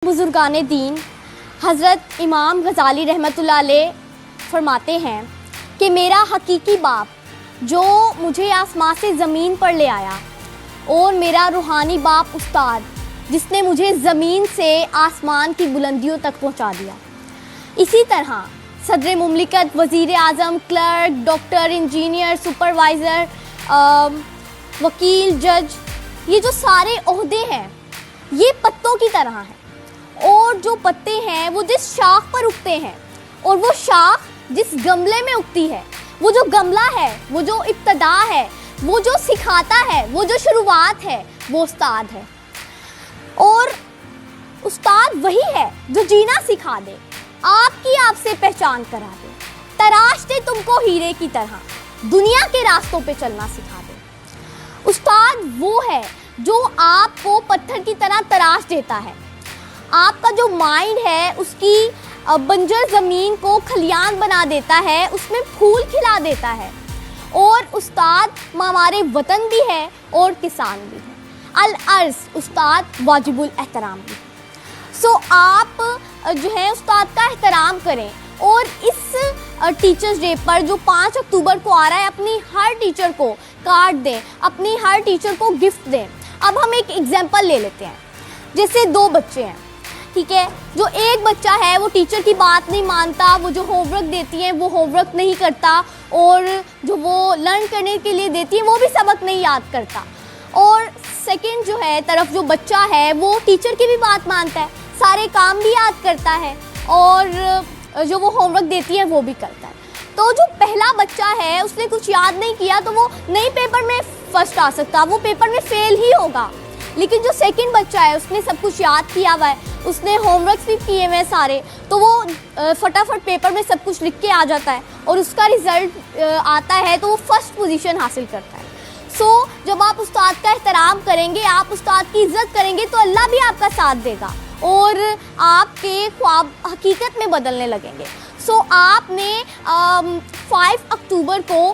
बुजुर्गाने दीन हज़रत इमाम गज़ाली रहमतुल्लाह अलैह फरमाते हैं कि मेरा हकीकी बाप जो मुझे आसमां से ज़मीन पर ले आया और मेरा रूहानी बाप उस्ताद जिसने मुझे ज़मीन से आसमान की बुलंदियों तक पहुंचा दिया। इसी तरह सदर मुमलिकत, वज़ीर आज़म, क्लर्क, डॉक्टर, इंजीनियर, सुपरवाइज़र, वकील, जज, ये जो सारे ओहदे हैं ये पत्तों की तरह हैं और जो पत्ते हैं वो जिस शाख पर उगते हैं और वो शाख जिस गमले में उगती है, वो जो गमला है, वो जो इब्तदा है, वो जो सिखाता है, वो जो शुरुआत है, वो उस्ताद है। और उस्ताद वही है जो जीना सिखा दे, आपकी आपसे पहचान करा दे, तराश दे तुमको हीरे की तरह, दुनिया के रास्तों पे चलना सिखा दे। उस्ताद वो है जो आपको पत्थर की तरह तराश देता है, आपका जो माइंड है उसकी बंजर ज़मीन को खलियान बना देता है, उसमें फूल खिला देता है। और उस्ताद हमारे वतन भी है और किसान भी है। अल अर्ज़ उस्ताद वाजिबुल एहतराम भी। सो आप जो है उस्ताद का एहतराम करें और इस टीचर्स डे पर जो 5 अक्टूबर को आ रहा है अपनी हर टीचर को कार्ड दें, अपनी हर टीचर को गिफ्ट दें। अब हम एक एग्जांपल ले लेते हैं। जैसे 2 बच्चे हैं, ठीक है, जो एक बच्चा है वो टीचर की बात नहीं मानता, वो जो होमवर्क देती है वो होमवर्क नहीं करता और जो वो लर्न करने के लिए देती है वो भी सबक नहीं याद करता। और सेकंड जो है तरफ जो बच्चा है वो टीचर की भी बात मानता है, सारे काम भी याद करता है और जो वो होमवर्क देती है वो भी करता है। तो जो पहला बच्चा है उसने कुछ याद नहीं किया तो वो नहीं पेपर में फर्स्ट आ सकता, वो पेपर में फेल ही होगा। लेकिन जो सेकंड बच्चा है उसने सब कुछ याद किया हुआ है, उसने होमवर्क्स भी किए हुए हैं सारे, तो वो फटाफट पेपर में सब कुछ लिख के आ जाता है और उसका रिज़ल्ट आता है तो वो फर्स्ट पोजीशन हासिल करता है। सो जब आप उस्ताद का एहतराम करेंगे, आप उस्ताद की इज़्ज़त करेंगे तो अल्लाह भी आपका साथ देगा और आपके ख्वाब हकीकत में बदलने लगेंगे। सो आपने 5 अक्टूबर को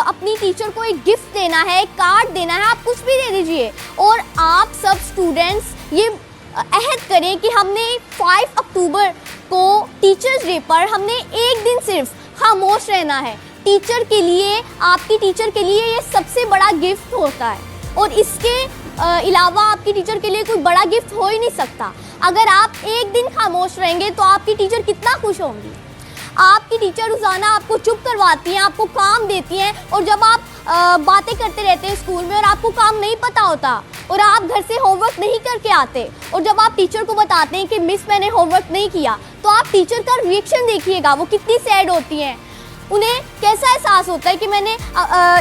अपनी टीचर को एक गिफ्ट देना है, एक कार्ड देना है, आप कुछ भी दे दीजिए और आप सब स्टूडेंट्स ये अहद करें कि हमने 5 अक्टूबर को टीचर्स डे पर हमने एक दिन सिर्फ खामोश रहना है। टीचर के लिए, आपकी टीचर के लिए ये सबसे बड़ा गिफ्ट होता है और इसके अलावा आपकी टीचर के लिए कोई बड़ा गिफ्ट हो ही नहीं सकता। अगर आप एक दिन खामोश रहेंगे तो आपकी टीचर कितना खुश होंगी। आपकी टीचर रोज़ाना आपको चुप करवाती हैं, आपको काम देती हैं और जब आप बातें करते रहते हैं स्कूल में और आपको काम नहीं पता होता और आप घर से होमवर्क नहीं करके आते और जब आप टीचर को बताते हैं कि मिस मैंने होमवर्क नहीं किया, तो आप टीचर का रिएक्शन देखिएगा, वो कितनी सैड होती हैं। उन्हें कैसा एहसास होता है कि मैंने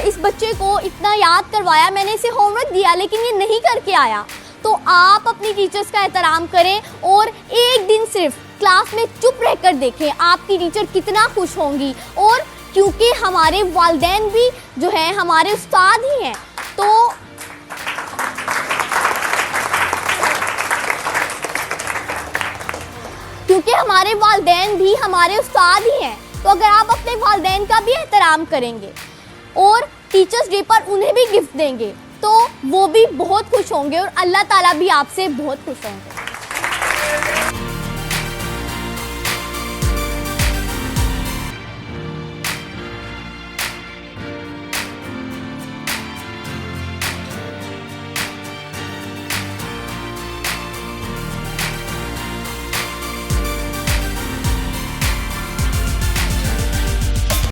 इस बच्चे को इतना याद करवाया, मैंने इसे होमवर्क दिया लेकिन ये नहीं करके आया। तो आप अपनी टीचर्स का एहतराम करें और एक दिन सिर्फ क्लास में चुप रहकर देखें, आपकी टीचर कितना खुश होंगी। और क्योंकि हमारे वालिदैन भी जो है हमारे उस्ताद ही हैं, तो क्योंकि हमारे वालिदैन भी हमारे उस्ताद ही हैं, तो अगर आप अपने वालिदैन का भी एहतराम करेंगे और टीचर्स डे पर उन्हें भी गिफ्ट देंगे तो वो भी बहुत खुश होंगे और अल्लाह ताला भी आपसे बहुत खुश होंगे।